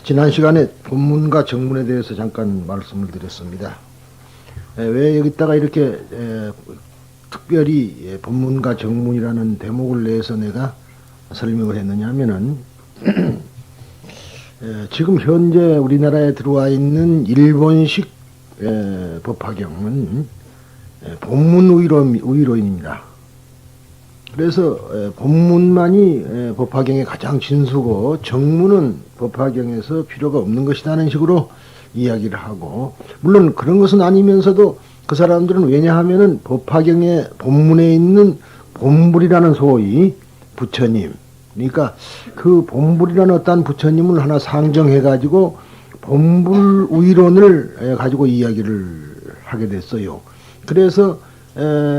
지난 시간에 본문과 정문에 대해서 잠깐 말씀을 드렸습니다. 왜 여기다가 이렇게 특별히 본문과 정문이라는 대목을 내서 내가 설명을 했느냐 하면은 지금 현재 우리나라에 들어와 있는 일본식 법화경은 본문 우위론입니다. 그래서 본문만이 법화경의 가장 진수고 정문은 법화경에서 필요가 없는 것이라는 식으로 이야기를 하고, 물론 그런 것은 아니면서도 그 사람들은 왜냐하면은 법화경의 본문에 있는 본불이라는 소위 부처님, 그러니까 그 본불이라는 어떤 부처님을 하나 상정해 가지고 본불 우위론을 가지고 이야기를 하게 됐어요. 그래서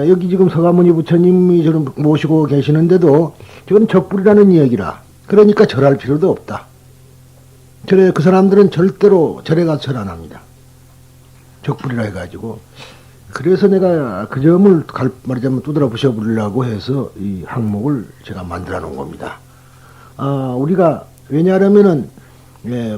여기 지금 서가모니 부처님이 저를 모시고 계시는데도 저건 적불이라는 이야기라. 그러니까 절할 필요도 없다. 절에 그 사람들은 절대로 절에 가서 절 안 합니다. 적불이라 해가지고. 그래서 내가 그 점을 말하자면 두드러 부셔버리려고 해서 이 항목을 제가 만들어 놓은 겁니다. 우리가 왜냐하면은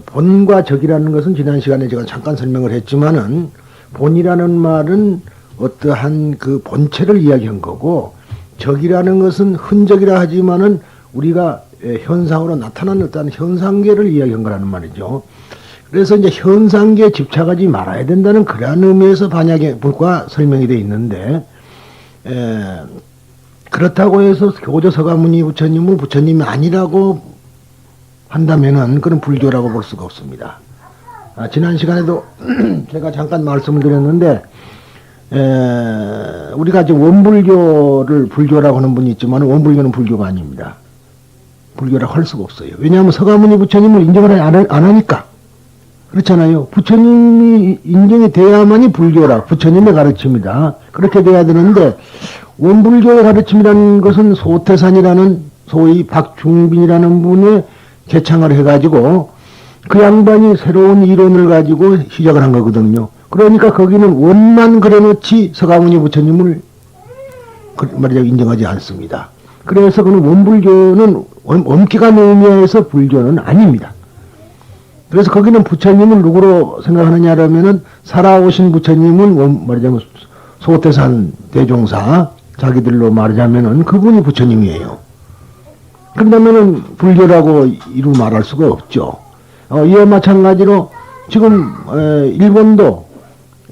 본과 적이라는 것은 지난 시간에 제가 잠깐 설명을 했지만은 본이라는 말은 어떠한 그 본체를 이야기한 거고, 적이라는 것은 흔적이라 하지만은 우리가 현상으로 나타나는 어떤 현상계를 이야기한 거라는 말이죠. 그래서 이제 현상계에 집착하지 말아야 된다는 그러한 의미에서 반야의 불과 설명이 되어 있는데, 그렇다고 해서 교조 서가모니 부처님을 부처님이 아니라고 한다면은 그건 불교라고 볼 수가 없습니다. 지난 시간에도 제가 잠깐 말씀을 드렸는데, 우리가 이제 원불교를 불교라고 하는 분이 있지만 원불교는 불교가 아닙니다. 불교라고 할 수가 없어요. 왜냐하면 서가모니 부처님을 인정을 안 하니까. 그렇잖아요. 부처님이 인정이 돼야만이 불교라. 부처님의 가르침이다. 그렇게 돼야 되는데, 원불교의 가르침이라는 것은 소태산이라는 소위 박중빈이라는 분의 개창을 해가지고 그 양반이 새로운 이론을 가지고 시작을 한 거거든요. 그러니까 거기는 원만 그려놓지 서가모니 부처님을 말이자면 인정하지 않습니다. 그래서 그는 원불교는 엄격한 의미에서 불교는 아닙니다. 그래서 거기는 부처님을 누구로 생각하느냐라면은 살아오신 부처님은 말하자면 소태산 대종사 자기들로 말하자면은 그분이 부처님이에요. 그러면은 불교라고 이루 말할 수가 없죠. 이와 마찬가지로 지금 일본도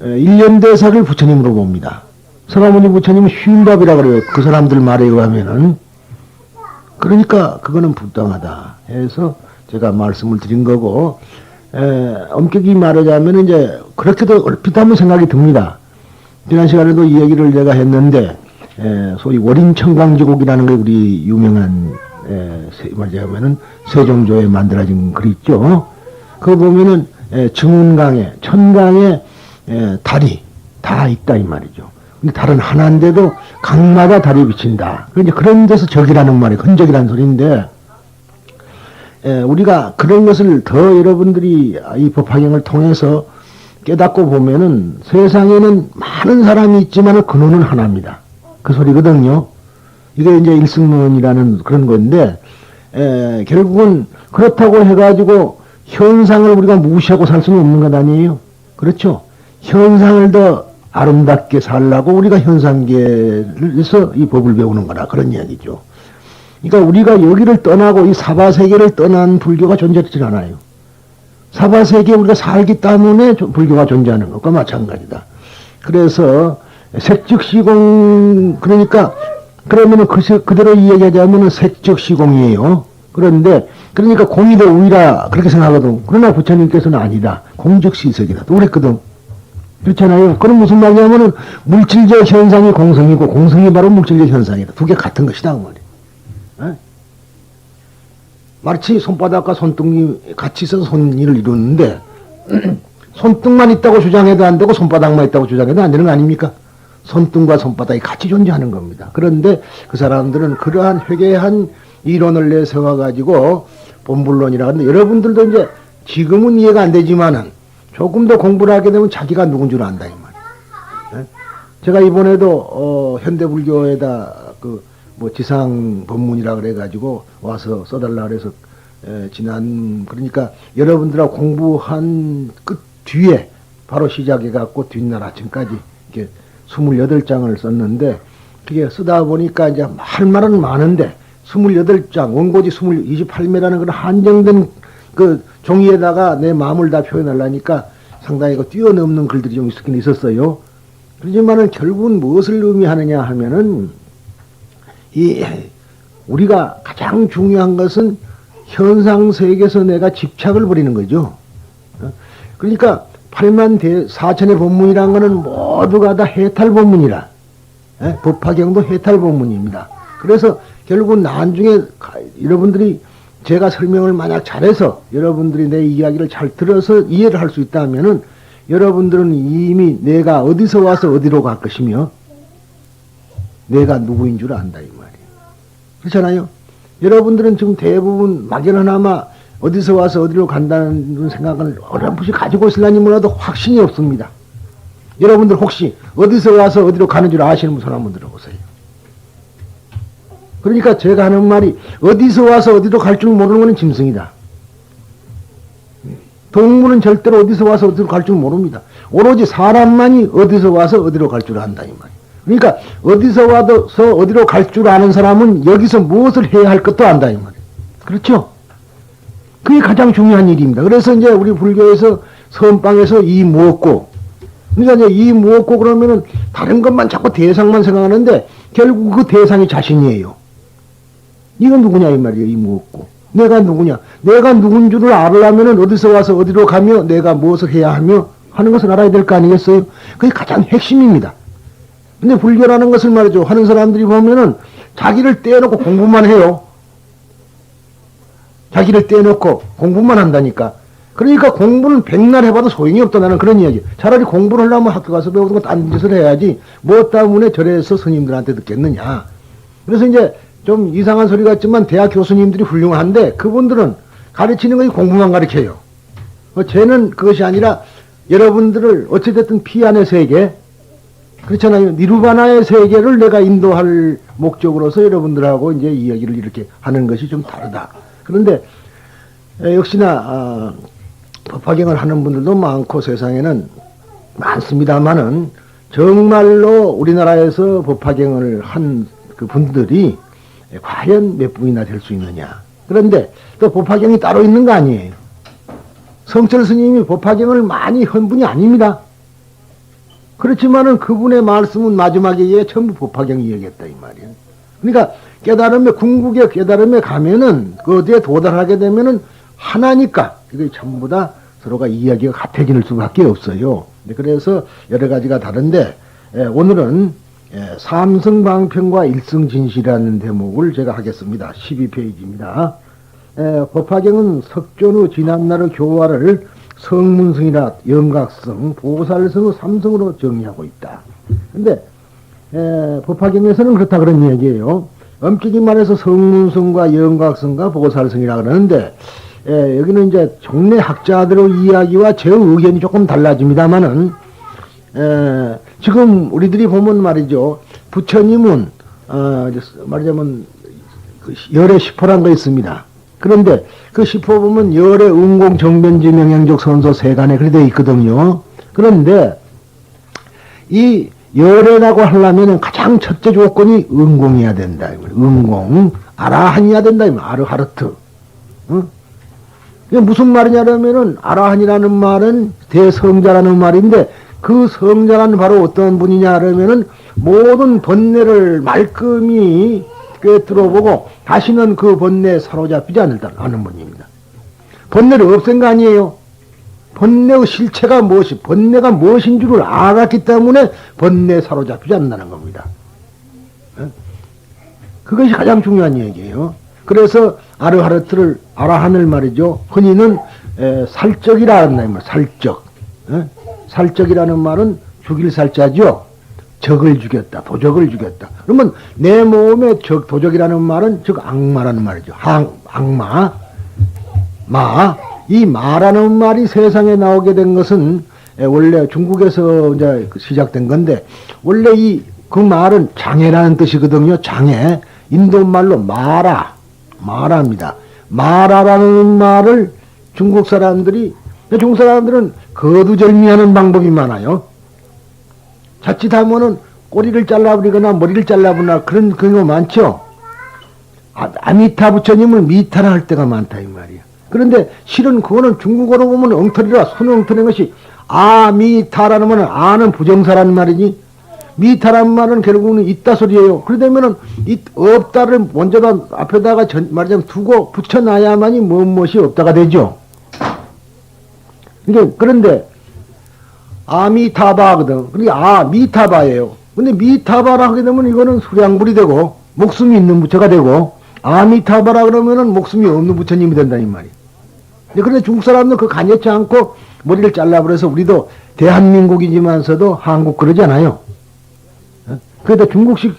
일념대사를 부처님으로 봅니다. 서가모니 부처님은 쉰답이라 그래요. 그 사람들 말에 의하면은. 그러니까 그거는 부당하다 해서 제가 말씀을 드린 거고, 엄격히 말하자면 이제 그렇게도 얼핏 한번 생각이 듭니다. 지난 시간에도 이 얘기를 제가 했는데, 소위 월인청광지곡이라는 게 우리 유명한 말하자면은 세종조에 만들어진 글 있죠. 그거 보면은 증운강에 천강에 달이 다 있다 이 말이죠. 근데 달은 하나인데도 강마다 달이 비친다. 그러니까 그런 데서 적이라는 말이 흔적이라는 소리인데, 우리가 그런 것을 더 여러분들이 이 법화경을 통해서 깨닫고 보면은 세상에는 많은 사람이 있지만 근원은 하나입니다. 그 소리거든요. 이게 이제 일승론이라는 그런 건데, 결국은 그렇다고 해가지고 현상을 우리가 무시하고 살 수는 없는 것 아니에요? 그렇죠? 현상을 더 아름답게 살라고 우리가 현상계에서 이 법을 배우는 거라 그런 이야기죠. 그러니까 우리가 여기를 떠나고 이 사바세계를 떠난 불교가 존재하지 않아요. 사바세계에 우리가 살기 때문에 불교가 존재하는 것과 마찬가지다. 그래서 색즉시공, 그러니까 그러면은 그대로 이야기하자면은 색즉시공이에요. 그런데 그러니까 공이 더 우위라 그렇게 생각하거든. 그러나 부처님께서는 아니다. 공즉시색이다. 또 그랬거든. 그렇잖아요. 그럼 무슨 말이냐면은 물질적 현상이 공성이고 공성이 바로 물질적 현상이다. 두 개 같은 것이다 그 말이야. 마치 손바닥과 손등이 같이 있어서 손일을 이루는데 손등만 있다고 주장해도 안 되고 손바닥만 있다고 주장해도 안 되는 거 아닙니까? 손등과 손바닥이 같이 존재하는 겁니다. 그런데 그 사람들은 그러한 회개한 이론을 내세워 가지고 본불론이라 하는데, 여러분들도 이제 지금은 이해가 안 되지만은 조금 더 공부를 하게 되면 자기가 누군 줄 안다 이 말이에요. 제가 이번에도 현대불교에다 그 뭐 지상 법문이라 그래 가지고 와서 써달라 그래서 그러니까 여러분들하고 공부한 끝 뒤에 바로 시작해갖고 뒷날 아침까지 이렇게 28장을 썼는데, 그게 쓰다 보니까 이제 할 말은 많은데 28장, 원고지 28매라는 그런 한정된 그 종이에다가 내 마음을 다 표현하려니까 상당히 그 뛰어넘는 글들이 좀 있었긴 있었어요. 그렇지만은 결국은 무엇을 의미하느냐 하면은, 우리가 가장 중요한 것은 현상 세계에서 내가 집착을 버리는 거죠. 그러니까 8만 4천의 법문이란 거는 모두가 다 해탈 법문이라. 법화경도 해탈 법문입니다. 그래서 결국은 나중에 여러분들이 제가 설명을 만약 잘해서 여러분들이 내 이야기를 잘 들어서 이해를 할 수 있다면은 여러분들은 이미 내가 어디서 와서 어디로 갈 것이며 내가 누구인 줄 안다 이 말이에요. 그렇잖아요. 여러분들은 지금 대부분 막연하나마 어디서 와서 어디로 간다는 생각을 어렴풋이 가지고 있으려니 몰라도 확신이 없습니다. 여러분들 혹시 어디서 와서 어디로 가는 줄 아시는 분 손 한번 들어보세요. 그러니까 제가 하는 말이 어디서 와서 어디로 갈 줄 모르는 것은 짐승이다. 동물은 절대로 어디서 와서 어디로 갈 줄 모릅니다. 오로지 사람만이 어디서 와서 어디로 갈 줄 안다 이 말이에요. 그러니까 어디서 와서 어디로 갈 줄 아는 사람은 여기서 무엇을 해야 할 것도 안다 이 말이에요. 그렇죠? 그게 가장 중요한 일입니다. 그래서 이제 우리 불교에서 선방에서 이 무엇고, 그러니까 이제 이 무엇고 그러면은 다른 것만 자꾸 대상만 생각하는데 결국 그 대상이 자신이에요. 이건 누구냐 이 말이에요. 이 무엇고. 내가 누구냐. 내가 누군 줄을 알으려면은 어디서 와서 어디로 가며 내가 무엇을 해야 하며 하는 것을 알아야 될 거 아니겠어요? 그게 가장 핵심입니다. 근데 불교라는 것을 말이죠. 하는 사람들이 보면은 자기를 떼어놓고 공부만 해요. 자기를 떼어놓고 공부만 한다니까. 그러니까 공부는 백날 해봐도 소용이 없다. 나는 그런 이야기. 차라리 공부를 하려면 학교 가서 배우는 건 딴 짓을 해야지. 뭐 때문에 절에서 스님들한테 듣겠느냐. 그래서 이제 좀 이상한 소리 같지만 대학 교수님들이 훌륭한데 그분들은 가르치는 것이 공부만 가르쳐요. 쟤는 그것이 아니라 여러분들을 어찌됐든 피안의 세계, 그렇잖아요. 니르바나의 세계를 내가 인도할 목적으로서 여러분들하고 이제 이야기를 이렇게 하는 것이 좀 다르다. 그런데 역시나 법화경을 하는 분들도 많고 세상에는 많습니다만은 정말로 우리나라에서 법화경을 한 그 분들이 과연 몇 분이나 될 수 있느냐. 그런데 또 법화경이 따로 있는 거 아니에요. 성철 스님이 법화경을 많이 한 분이 아닙니다. 그렇지만은 그분의 말씀은 마지막에 전부 법화경 이야기했다 이 말이에요. 그러니까 깨달음에, 궁극의 깨달음에 가면은 그 어디에 도달하게 되면은 하나니까 이게 전부 다 서로가 이야기가 같아질 수밖에 없어요. 그래서 여러 가지가 다른데 오늘은 삼성방편과 일성진실이라는 대목을 제가 하겠습니다. 12페이지입니다. 법화경은 석존의 지난날의 교화를 성문성이나 영각성, 보살성의 삼성으로 정의하고 있다. 근데 법화경에서는 그렇다 그런 얘기예요. 엄격히 말해서 성문성과 영각성과 보살성이라 그러는데 여기는 이제 종래 학자들의 이야기와 제 의견이 조금 달라집니다만은 지금 우리들이 보면 말이죠. 부처님은 말하자면 그 열의 10호란 거 있습니다. 그런데 그 10호 보면 열의 응공 정변지 명행적 선소 세간에 그래 되어 있거든요. 그런데 이 열애라고 하려면 가장 첫째 조건이 응공이어야 된다. 응공, 아라한이어야 된다. 아르하르트. 응? 이게 무슨 말이냐면은 아라한이라는 말은 대성자라는 말인데 그 성자는 바로 어떤 분이냐 그러면은 모든 번뇌를 말끔히 꿰뚫어보고 다시는 그 번뇌에 사로잡히지 않는 분입니다. 번뇌를 없앤 거 아니에요. 번뇌의 실체가 무엇이, 번뇌가 무엇인 줄을 알았기 때문에 번뇌에 사로잡히지 않는다는 겁니다. 그것이 가장 중요한 얘기예요. 그래서 아르하르트를, 아라한을 말이죠. 흔히는 살적이라는 말입니다. 살적. 살적이라는 말은 죽일 살자죠. 적을 죽였다. 도적을 죽였다. 그러면 내 몸에 도적이라는 말은 즉 악마라는 말이죠. 악마. 이 마라는 말이 세상에 나오게 된 것은 원래 중국에서 이제 시작된 건데 원래 그 말은 장애라는 뜻이거든요. 장애. 인도 말로 마라입니다. 마라라는 말을 중국 사람들은 거두절미하는 방법이 많아요. 자칫하면은 꼬리를 잘라버리거나 머리를 잘라버리거나 그런 경우가 많죠. 아미타 부처님을 미타라 할 때가 많다 이 말이야. 그런데 실은 그거는 중국어로 보면 엉터리라 손 엉터리인 것이 아미타라는 말은 아는 부정사라는 말이니 미타라는 말은 결국은 있다 소리예요. 그러다면은 없다를 먼저다 앞에다가 말하자면 두고 붙여놔야만이 무엇이 없다가 되죠. 그런데 아미타바거든. 그러니까 미타바예요. 근데 미타바라 하게 되면 이거는 수량불이 되고 목숨이 있는 부처가 되고 아미타바라 그러면은 목숨이 없는 부처님이 된다는 말이에요. 그런데 중국 사람들은 그 간여치 않고 머리를 잘라버려서 우리도 대한민국이지만서도 한국 그러잖아요. 그래도 중국식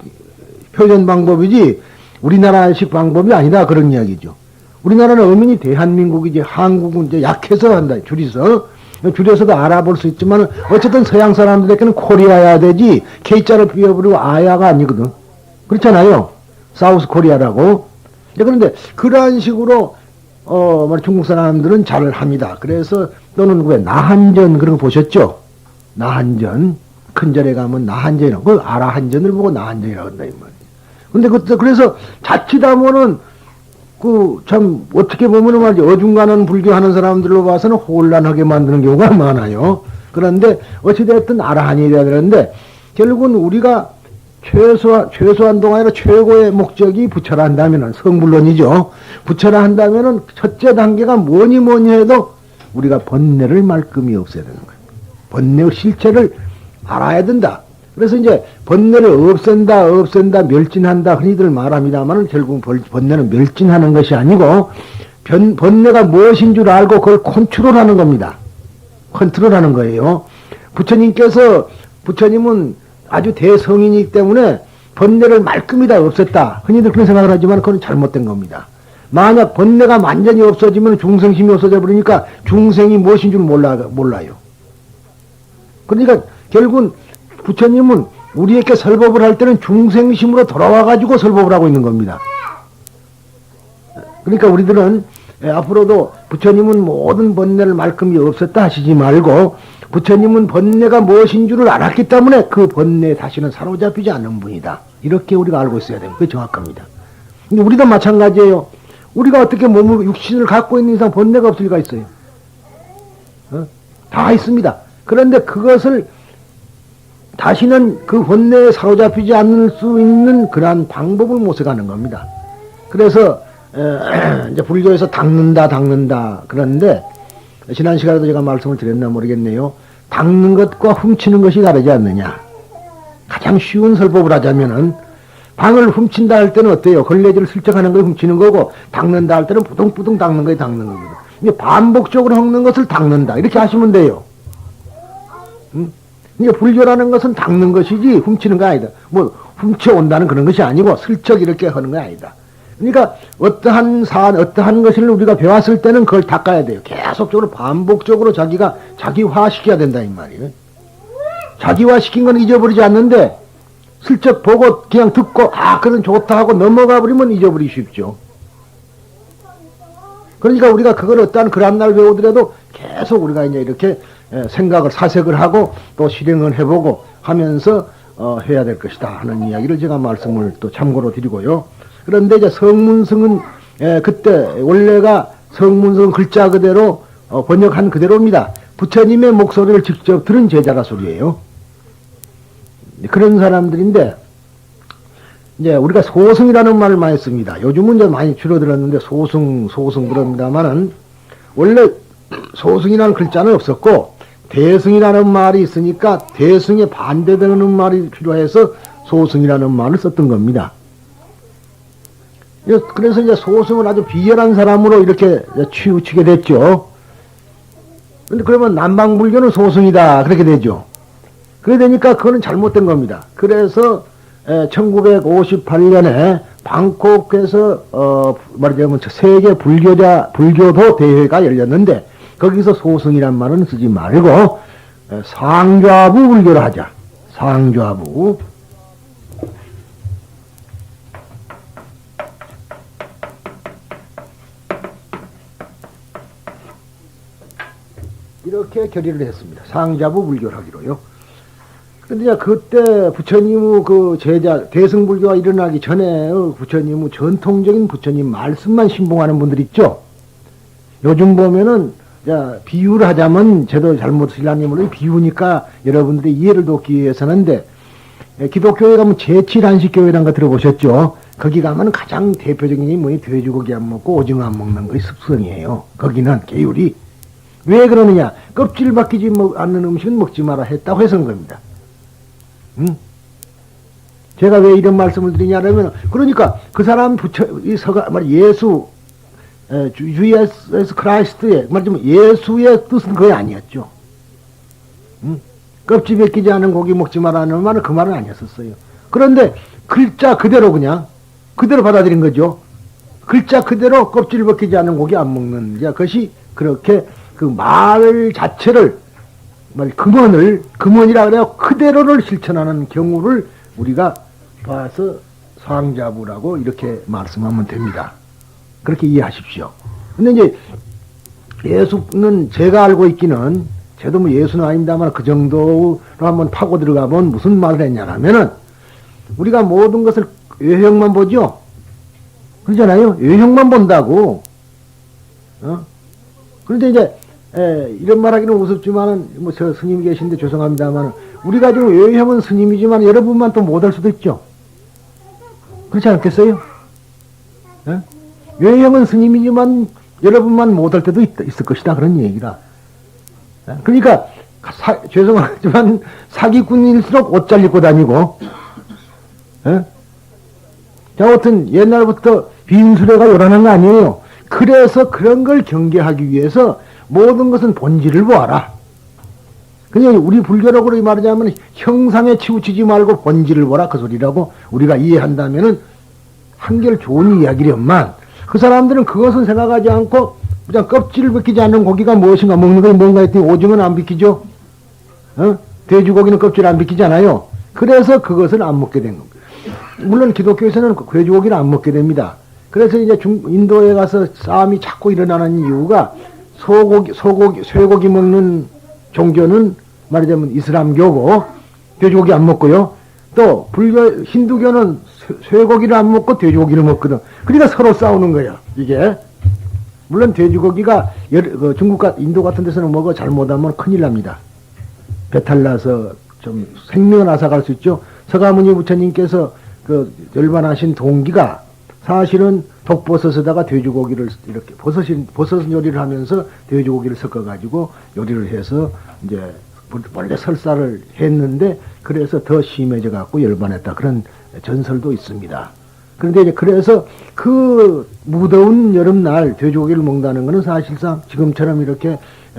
표현 방법이지 우리나라식 방법이 아니다 그런 이야기죠. 우리나라는 엄연히 대한민국이지 한국은 이제 약해서 한다 줄여서도 알아볼 수 있지만 어쨌든 서양 사람들에게는 코리아야 되지 K자를 비워버리고 아야가 아니거든. 그렇잖아요. 사우스 코리아라고. 그런데 그러한 식으로 중국 사람들은 잘 합니다. 그래서 또는 왜 나한전 그런 거 보셨죠? 나한전 큰 절에 가면 나한전이라고 그 아라한전을 보고 나한전이라고 한다 이 말이에요. 근데 그래서 자칫하면은 참 어떻게 보면은 말이죠 어중간한 불교하는 사람들로 봐서는 혼란하게 만드는 경우가 많아요. 그런데 어찌됐든 아라한이 돼야 되는데 결국은 우리가 최소한 동안에 최고의 목적이 부처라 한다면은 성불론이죠. 부처라 한다면은 첫째 단계가 뭐니 해도 우리가 번뇌를 말끔히 없애야 되는 거예요. 번뇌의 실체를 알아야 된다. 그래서 이제 번뇌를 없앤다, 멸진한다 흔히들 말합니다만은 결국 번뇌는 멸진하는 것이 아니고 번뇌가 무엇인 줄 알고 그걸 컨트롤하는 겁니다. 컨트롤하는 거예요. 부처님은 아주 대성인이기 때문에 번뇌를 말끔히 다 없앴다. 흔히들 그런 생각을 하지만 그건 잘못된 겁니다. 만약 번뇌가 완전히 없어지면 중생심이 없어져 버리니까 중생이 무엇인 줄 몰라요. 그러니까 결국은 부처님은 우리에게 설법을 할 때는 중생심으로 돌아와가지고 설법을 하고 있는 겁니다. 그러니까 우리들은 앞으로도 부처님은 모든 번뇌를 말끔히 없앴다 하시지 말고 부처님은 번뇌가 무엇인 줄을 알았기 때문에 그 번뇌에 다시는 사로잡히지 않는 분이다. 이렇게 우리가 알고 있어야 됩니다. 그게 정확합니다. 근데 우리도 마찬가지예요. 우리가 어떻게 몸을 육신을 갖고 있는 이상 번뇌가 없을 리가 있어요. 다 있습니다. 그런데 그것을 다시는 그 번뇌에 사로잡히지 않을 수 있는 그러한 방법을 모색하는 겁니다. 그래서 이제 불교에서 닦는다 그러는데 지난 시간에도 제가 말씀을 드렸나 모르겠네요. 닦는 것과 훔치는 것이 다르지 않느냐. 가장 쉬운 설법을 하자면은 방을 훔친다 할 때는 어때요? 걸레질을 슬쩍 하는 걸 훔치는 거고 닦는다 할 때는 부둥부둥 닦는 거에 닦는 거거든. 이제 반복적으로 닦는 것을 닦는다. 이렇게 하시면 돼요. 이게 불교라는 것은 닦는 것이지 훔치는 거 아니다. 뭐 훔쳐온다는 그런 것이 아니고 슬쩍 이렇게 하는 거 아니다. 그러니까 어떠한 것을 우리가 배웠을 때는 그걸 닦아야 돼요. 계속적으로 반복적으로 자기가 자기화시켜야 된다 이 말이에요. 자기화시킨 건 잊어버리지 않는데 슬쩍 보고 그냥 듣고 그건 좋다 하고 넘어가 버리면 잊어버리기 쉽죠. 그러니까 우리가 그걸 어떠한 글 한 날 배우더라도 계속 우리가 이제 이렇게 사색을 하고 또 실행을 해보고 하면서 해야 될 것이다 하는 이야기를 제가 말씀을 또 참고로 드리고요. 그런데 이제 성문승은 그때 원래가 성문승 글자 그대로 번역한 그대로입니다. 부처님의 목소리를 직접 들은 제자가 소리예요. 그런 사람들인데 이제 우리가 소승이라는 말을 많이 씁니다. 요즘은 이제 많이 줄어들었는데 소승 그럽니다만은 원래 소승이라는 글자는 없었고 대승이라는 말이 있으니까 대승에 반대되는 말이 필요해서 소승이라는 말을 썼던 겁니다. 그래서 이제 소승을 아주 비열한 사람으로 이렇게 치우치게 됐죠. 근데 그러면 남방불교는 소승이다 그렇게 되죠. 그래 되니까 그거는 잘못된 겁니다. 그래서 1958년에 방콕에서 말하자면 세계 불교도 대회가 열렸는데 거기서 소승이란 말은 쓰지 말고 상좌부 불교를 하자. 상좌부. 이렇게 결의를 했습니다. 상자부 불교를 하기로요. 그런데 그때 부처님의 그 제자, 대승불교가 일어나기 전에 부처님의 전통적인 부처님 말씀만 신봉하는 분들 있죠. 요즘 보면은, 비유를 하자면, 저도 잘못 신라님으로 비유니까 여러분들이 이해를 돕기 위해서는데, 기독교에 가면 제7안식교회라는 거 들어보셨죠? 거기 가면 가장 대표적인 게 뭐니? 돼지고기 안 먹고 오징어 안 먹는 것이 습성이에요. 거기는 계율이. 왜 그러느냐? 껍질 벗기지 않는 음식은 먹지 마라 했다고 해서인 겁니다. 제가 왜 이런 말씀을 드리냐면, 그러니까 그 사람 예수, 주 예수 크라이스트의, 말하자면 예수의 뜻은 그게 아니었죠. 껍질 벗기지 않은 고기 먹지 마라는 말은 그 말은 아니었었어요. 그런데 글자 그대로 그대로 받아들인 거죠. 글자 그대로 껍질 벗기지 않은 고기 안 먹는, 그것이 그렇게 그 말 자체를, 금원이라 그래요. 그대로를 실천하는 경우를 우리가 봐서 상자부라고 이렇게 말씀하면 됩니다. 그렇게 이해하십시오. 근데 이제 예수는 제가 알고 있기는, 저도 뭐 예수는 아닙니다만 그 정도로 한번 파고 들어가면 무슨 말을 했냐면은, 우리가 모든 것을 외형만 보죠? 그러잖아요? 외형만 본다고. 그런데 이제, 이런 말 하기는 우습지만은, 뭐, 저 스님이 계신데 죄송합니다만, 우리가 지금 외형은 스님이지만 여러분만 또 못할 수도 있죠. 그렇지 않겠어요? 외형은 스님이지만 여러분만 못할 때도 있을 것이다. 그런 얘기다. 그러니까, 죄송하지만 사기꾼일수록 옷 잘 입고 다니고, 자, 하여튼 옛날부터 빈수레가 요란한 거 아니에요. 그래서 그런 걸 경계하기 위해서 모든 것은 본질을 보아라. 그냥 우리 불교적으로 말하자면 형상에 치우치지 말고 본질을 보라 그 소리라고 우리가 이해한다면은 한결 좋은 이야기련만, 그 사람들은 그것은 생각하지 않고 그냥 껍질을 벗기지 않는 고기가 무엇인가, 먹는 것이 뭔가 했더니 오징어는 안 벗기죠. 돼지고기는 껍질 안 벗기잖아요. 그래서 그것을 안 먹게 된 겁니다. 물론 기독교에서는 돼지고기를 안 먹게 됩니다. 그래서 이제 인도에 가서 싸움이 자꾸 일어나는 이유가, 쇠고기 먹는 종교는 말하자면 이슬람교고 돼지고기 안 먹고요. 또 힌두교는 쇠고기를 안 먹고 돼지고기를 먹거든. 그러니까 서로 싸우는 거야, 이게. 물론 돼지고기가 중국 인도 같은 데서는 먹어 잘못하면 큰일 납니다. 배탈 나서 좀 생명을 앗아갈 수 있죠. 서가모니 부처님께서 그 열반하신 동기가 사실은 독버섯에다가 돼지고기를 이렇게 버섯 요리를 하면서 돼지고기를 섞어가지고 요리를 해서 이제 원래 설사를 했는데, 그래서 더 심해져 갖고 열반했다, 그런 전설도 있습니다. 그런데 이제 그래서 그 무더운 여름날 돼지고기를 먹는다는 것은 사실상 지금처럼 이렇게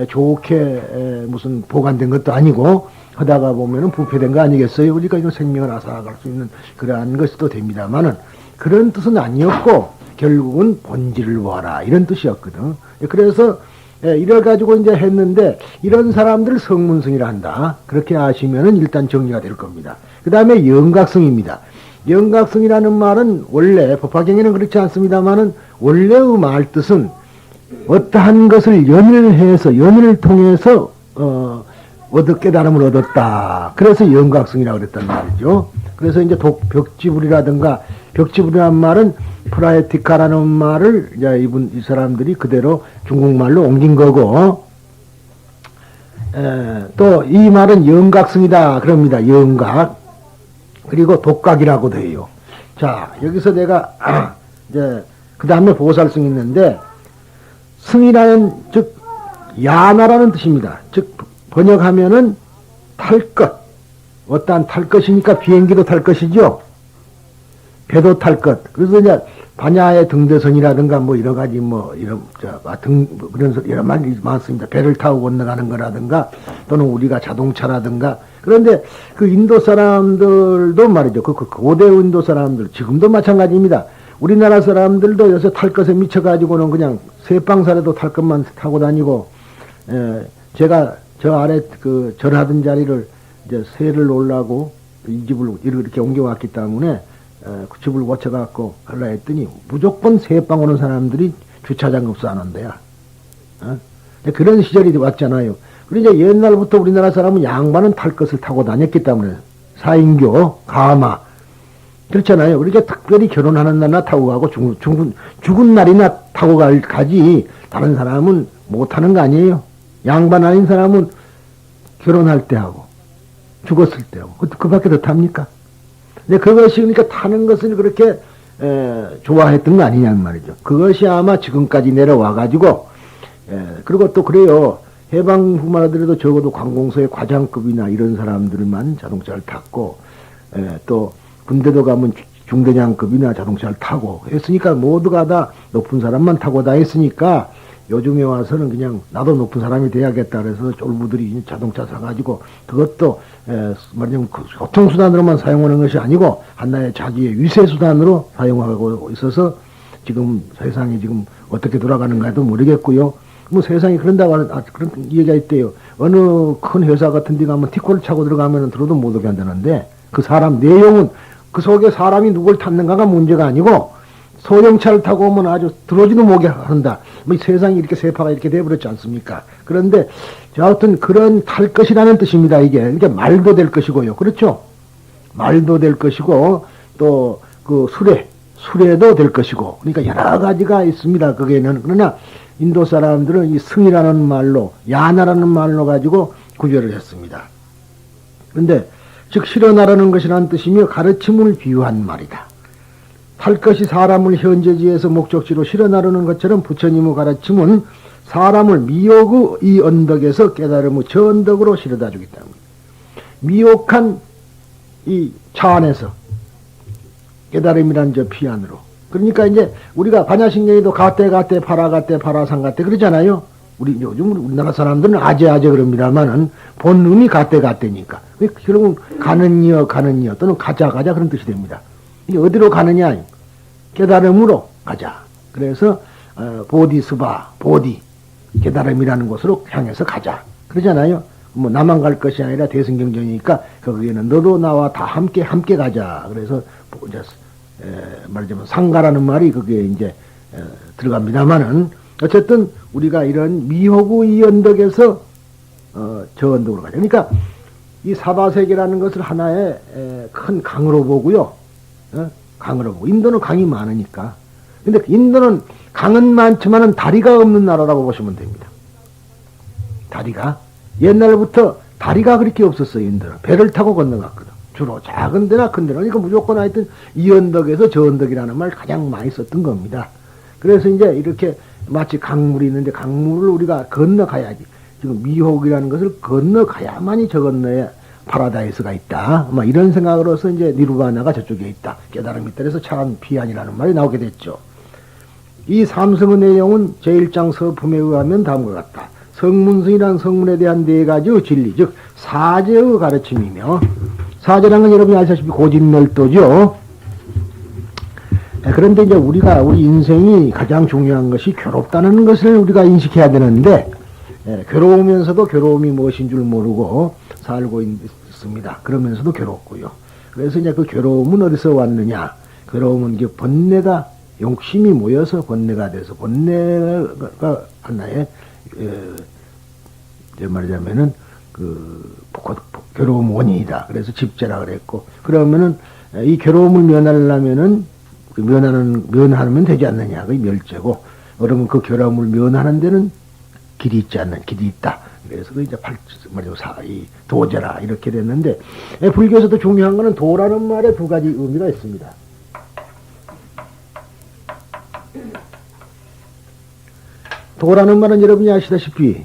좋게 무슨 보관된 것도 아니고, 하다가 보면은 부패된 거 아니겠어요? 우리가 이런 생명을 앗아갈 수 있는 그러한 것도 됩니다만은, 그런 뜻은 아니었고 결국은 본질을 보아라 이런 뜻이었거든. 그래서 이래 가지고 이제 했는데, 이런 사람들을 성문성이라 한다. 그렇게 아시면은 일단 정리가 될 겁니다. 그 다음에 영각성입니다. 영각성이라는 말은 원래 법화경에는 그렇지 않습니다만은 원래의 말 뜻은 어떠한 것을 연을 통해서 깨달음을 얻었다. 그래서 영각성이라고 그랬단 말이죠. 그래서 이제 벽지불이라든가, 벽지불이라는 말은 프라에티카라는 말을 이 사람들이 그대로 중국말로 옮긴 거고, 또 이 말은 영각성이다 그럽니다. 영각. 그리고 독각이라고도 해요. 자, 여기서 내가 이제 그 다음에 보살성이 있는데, 승이라는 즉 야나라는 뜻입니다. 즉 번역하면은 탈 것. 어떠한 탈 것이니까 비행기도 탈 것이죠. 배도 탈 것. 그래서 이제 반야의 등대선이라든가 뭐 여러 가지 그런 여러 말이 많습니다. 배를 타고 건너가는 거라든가 또는 우리가 자동차라든가. 그런데 그 인도 사람들도 말이죠. 그 고대 인도 사람들 지금도 마찬가지입니다. 우리나라 사람들도 요새 탈 것에 미쳐가지고는 그냥 새빵살에도 탈 것만 타고 다니고, 제가 저 아래 그 절하던 자리를 이제 새를 놓으려고 이 집을 이렇게 옮겨왔기 때문에 그 집을 고쳐갖고 하려 했더니 무조건 새빵 오는 사람들이 주차장 없어 안 한대야. 그런 시절이 왔잖아요. 그리고 이제 옛날부터 우리나라 사람은 양반은 탈 것을 타고 다녔기 때문에 사인교, 가마 그렇잖아요. 그러니까 특별히 결혼하는 날나 타고 가고 죽은 날이나 타고 가지 다른 사람은 못 하는 거 아니에요. 양반 아닌 사람은 결혼할 때 하고 죽었을 때 하고 그밖에 더 탑니까? 근데 그것이 그러니까 타는 것을 그렇게 좋아했던 거 아니냐는 말이죠. 그것이 아마 지금까지 내려와 가지고 그리고 또 그래요. 해방 후만 하더라도 적어도 관공서의 과장급이나 이런 사람들만 자동차를 탔고 또 군대도 가면 중대장급이나 자동차를 타고 했으니까 모두가 다 높은 사람만 타고 다 했으니까 요즘에 와서는 그냥 나도 높은 사람이 돼야겠다 그래서 쫄부들이 자동차 사가지고 그것도 말하자면 교통수단으로만 사용하는 것이 아니고 하나의 자기의 위세수단으로 사용하고 있어서 지금 세상이 지금 어떻게 돌아가는가도 모르겠고요. 뭐 세상이 그런다고 하는 그런 얘기가 있대요. 어느 큰 회사 같은 데 가면 티코를 차고 들어가면 들어도 못 오게 한다는데 그 사람 내용은 그 속에 사람이 누굴 탔는가가 문제가 아니고 소형차를 타고 오면 아주 들어오지도 못하게 한다. 뭐 세상이 이렇게 세파가 이렇게 돼버렸지 않습니까? 그런데 하여튼 그런 탈 것이라는 뜻입니다. 이게 그러니까 말도 될 것이고요. 그렇죠? 말도 될 것이고 또 그 수레도 될 것이고 그러니까 여러 가지가 있습니다. 거기에는 그러나 인도 사람들은 이 승이라는 말로 야나라는 말로 가지고 구별을 했습니다. 그런데 즉 실현하라는 것이라는 뜻이며 가르침을 비유한 말이다. 탈 것이 사람을 현재지에서 목적지로 실현하려는 것처럼 부처님의 가르침은 사람을 미혹의 이 언덕에서 깨달음의 저 언덕으로 실어다 주기 때문에 미혹한 이 차 안에서 깨달음이란 저 피안으로 그러니까 이제 우리가 반야신경에도 가떼 파라 상가떼 그러잖아요. 요즘 우리나라 사람들은 아재 그럽니다만은 본음이 가떼니까 결국은 가는 이어 또는 가자 그런 뜻이 됩니다. 이게 어디로 가느냐? 깨달음으로 가자. 그래서 보디스바 보디 깨달음이라는 곳으로 향해서 가자. 그러잖아요. 뭐 나만 갈 것이 아니라 대승경전이니까 거기에는 너도 나와 다 함께 가자. 그래서 이제 말하자면 상가라는 말이 거기에 이제 들어갑니다만은 어쨌든 우리가 이런 미호구 이 언덕에서 저 언덕으로 가자. 그러니까 이 사바세계라는 것을 하나의 큰 강으로 보고요. 강으로 보고 인도는 강이 많으니까. 근데 인도는 강은 많지만은 다리가 없는 나라라고 보시면 됩니다. 다리가 옛날부터 다리가 그렇게 없었어요. 인도는 배를 타고 건너갔거든. 주로 작은 데나 큰 데나 그러니까 무조건 하여튼 이 언덕에서 저 언덕이라는 말 가장 많이 썼던 겁니다. 그래서 이제 이렇게 마치 강물이 있는데 강물을 우리가 건너가야지. 지금 미혹이라는 것을 건너가야만이 저 건너에 파라다이스가 있다. 뭐 이런 생각으로서 이제 니르바나가 저쪽에 있다. 깨달음이 따라서 차란 피안이라는 말이 나오게 됐죠. 이 삼성의 내용은 제1장 서품에 의하면 다음과 같다. 성문성이라는 성문에 대한 네 가지의 진리, 즉 사제의 가르침이며 사제라는 건 여러분이 아시다시피 고집멸도죠. 그런데 이제 우리 인생이 가장 중요한 것이 괴롭다는 것을 우리가 인식해야 되는데 괴로우면서도 괴로움이 무엇인 줄 모르고 살고 있습니다. 그러면서도 괴롭고요. 그래서 이제 그 괴로움은 어디서 왔느냐? 괴로움은 이게 번뇌가 욕심이 모여서 번뇌가 돼서 번뇌가 하나의 말하자면은 괴로움 원인이다. 그래서 집제라 그랬고 그러면은 이 괴로움을 면하려면은 면하면 되지 않느냐? 그 멸제고 그러면 그 괴로움을 면하는 데는 길이 있다. 그래서 그 이제 이 도제라 이렇게 됐는데 불교에서도 중요한 거는 도라는 말에 두 가지 의미가 있습니다. 도라는 말은 여러분이 아시다시피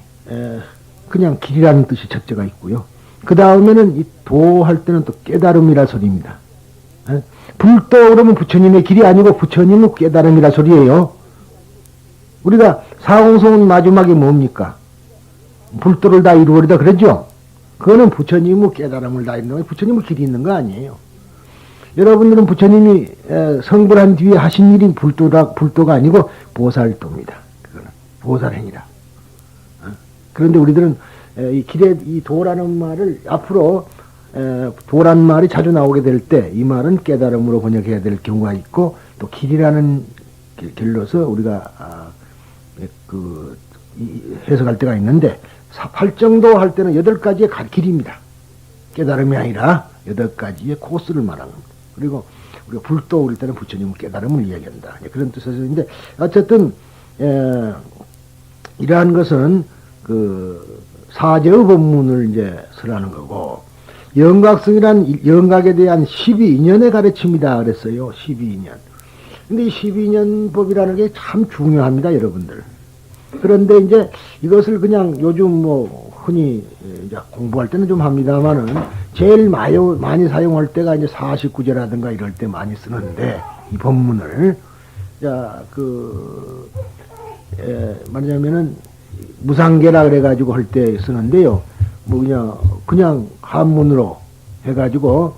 그냥 길이라는 뜻이 첫째가 있고요. 그 다음에는 이 도 할 때는 또 깨달음이라 소리입니다. 불도 그러면 부처님의 길이 아니고 부처님의 깨달음이라 소리예요. 우리가 사공성은 마지막에 뭡니까? 불도를 다 이루어리다 그랬죠? 그거는 부처님의 깨달음을 다 있는 거 부처님의 길이 있는 거 아니에요. 여러분들은 부처님이 성불한 뒤에 하신 일이 불도가 아니고 보살도입니다. 그거는 보살행위라. 그런데 우리들은 이 도라는 말을 앞으로 도라는 말이 자주 나오게 될 때 이 말은 깨달음으로 번역해야 될 경우가 있고 또 길이라는 길로서 우리가 해석할 때가 있는데, 팔정도 할 때는 8가지의 길입니다. 깨달음이 아니라 8가지의 코스를 말하는 겁니다. 그리고 우리가 불도 그럴 때는 부처님은 깨달음을 이야기한다. 그런 뜻에서인데, 어쨌든, 이러한 것은 그 사제의 법문을 이제 설하는 거고, 영각성이란 영각에 대한 12인연의 가르침이다 그랬어요. 12인연. 근데 이 12인연법이라는 게 참 중요합니다, 여러분들. 그런데 이제 이것을 그냥 요즘 뭐 흔히 이제 공부할 때는 좀 합니다만은 제일 많이 사용할 때가 이제 49제라든가 이럴 때 많이 쓰는데, 이 법문을, 자, 말하자면은 무상계라 그래가지고 할 때 쓰는데요. 뭐 그냥 한문으로 해가지고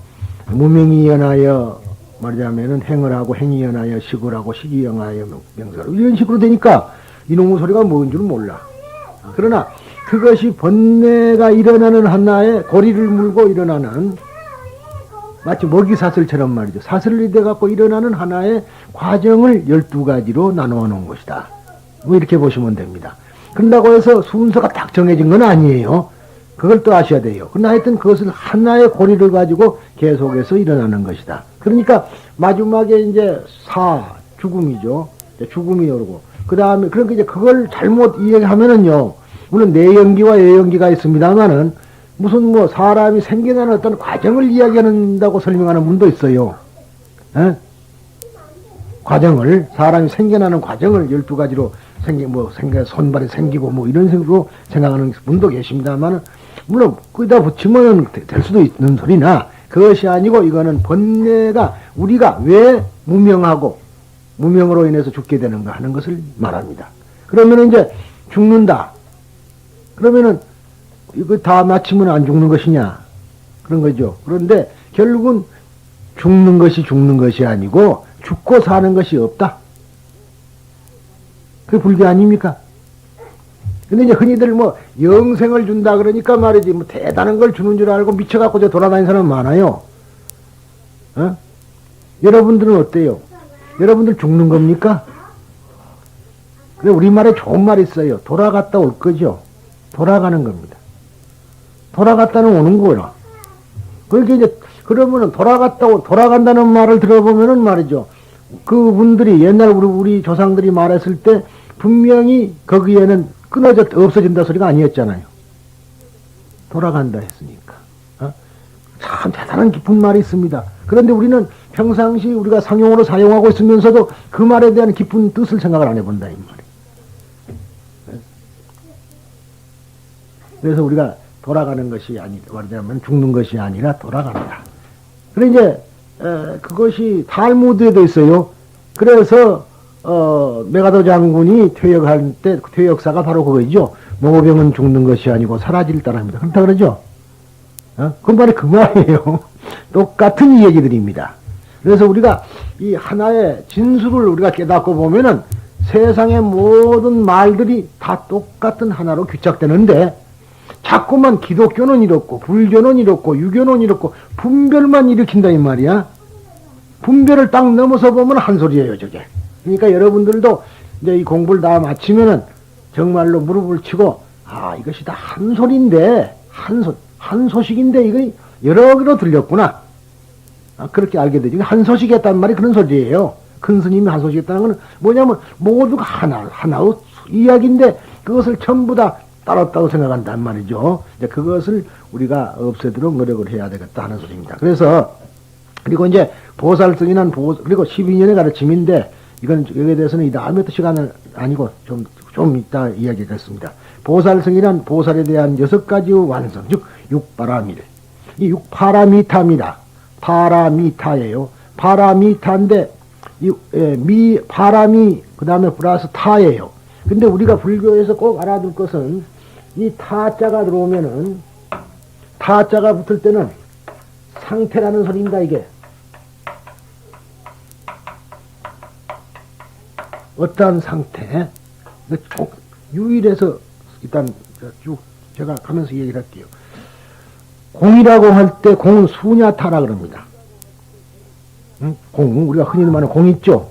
무명이 연하여 말하자면은 행을 하고 행이 연하여 식을 하고 식이 연하여 명사로 이런 식으로 되니까 이놈의 소리가 뭔 줄 몰라. 그러나 그것이 번뇌가 일어나는 하나의 고리를 물고 일어나는 마치 먹이 사슬처럼 말이죠. 사슬이 돼갖고 일어나는 하나의 과정을 12가지로 나누어 놓은 것이다. 뭐 이렇게 보시면 됩니다. 그런다고 해서 순서가 딱 정해진 건 아니에요. 그걸 또 아셔야 돼요. 그러나 하여튼 그것을 하나의 고리를 가지고 계속해서 일어나는 것이다. 그러니까 마지막에 이제 죽음이죠. 죽음이 오르고. 그 다음에, 그러니까 이제 그걸 잘못 이해하면은요, 물론 내연기와 외연기가 있습니다만은 무슨 뭐 사람이 생겨나는 어떤 과정을 이야기한다고 설명하는 분도 있어요. 사람이 생겨나는 과정을 12가지로 손발이 생기고 뭐 이런 식으로 생각하는 분도 계십니다만은, 물론 거기다 붙이면 될 수도 있는 소리나, 그것이 아니고 이거는 번뇌가 우리가 왜 무명으로 인해서 죽게 되는가 하는 것을 말합니다. 그러면 이제 죽는다. 그러면은 이거 다 마치면 안 죽는 것이냐? 그런 거죠. 그런데 결국은 죽는 것이 아니고 죽고 사는 것이 없다. 그게 불교 아닙니까? 근데 이제 흔히들 뭐 영생을 준다 그러니까 말이지, 뭐 대단한 걸 주는 줄 알고 미쳐갖고 저 돌아다니는 사람 많아요. 여러분들은 어때요? 여러분들 죽는 겁니까? 그래, 우리말에 좋은 말 있어요. 돌아갔다 올 거죠. 돌아가는 겁니다. 돌아갔다는 오는 거라. 그렇게 이제, 그러면은 돌아간다는 말을 들어보면은 말이죠. 그분들이 옛날 우리 조상들이 말했을 때 분명히 거기에는 없어진다 소리가 아니었잖아요. 돌아간다 했으니까. 참 대단한 깊은 말이 있습니다. 그런데 우리는 평상시 우리가 상용어로 사용하고 있으면서도 그 말에 대한 깊은 뜻을 생각을 안 해본다, 이 말이. 그래서 우리가 돌아가는 것이 말하자면 죽는 것이 아니라 돌아간다. 그래, 이제, 그것이 탈무드에도 있어요. 그래서, 메가더 장군이 퇴역할 때, 퇴역사가 바로 그거죠. 모병은 죽는 것이 아니고 사라질 따라합니다. 그렇다 그러죠? 그 말이 그 말이에요. 똑같은 얘기들입니다. 그래서 우리가 이 하나의 진수를 우리가 깨닫고 보면은 세상의 모든 말들이 다 똑같은 하나로 규착되는데, 자꾸만 기독교는 이렇고 불교는 이렇고 유교는 이렇고 분별만 일으킨다 이 말이야. 분별을 딱 넘어서 보면 한 소리예요, 저게. 그러니까 여러분들도 이제 이 공부를 다 마치면은 정말로 무릎을 치고, 이것이 다 한 소리인데, 한 소식인데 이거 여러 개로 들렸구나. 그렇게 알게 되죠. 한 소식이었단 말이 그런 소리예요. 큰 스님이 한 소식이었다는 건 뭐냐면 모두가 하나의 이야기인데 그것을 전부 다 따랐다고 생각한단 말이죠. 이제 그것을 우리가 없애도록 노력을 해야 되겠다 하는 소리입니다. 그래서, 그리고 이제 보살성이란 그리고 12년의 가르침인데, 이건 여기에 대해서는 이 다음에 또 시간은 아니고 좀 이따 이야기하겠습니다. 보살성이란 보살에 대한 6가지의 완성, 즉, 6파라밀. 이 6파라미타입니다. 파라미타예요. 파라미타인데, 파라미, 그 다음에 플러스 타예요. 근데 우리가 불교에서 꼭 알아둘 것은 이 타자가 들어오면은, 타자가 붙을 때는 상태라는 소리입니다, 이게. 어떠한 상태? 유일해서 일단 쭉 제가 가면서 얘기를 할게요. 공이라고 할 때 공은 수냐타라 그럽니다. 공, 우리가 흔히 말하는 공 있죠?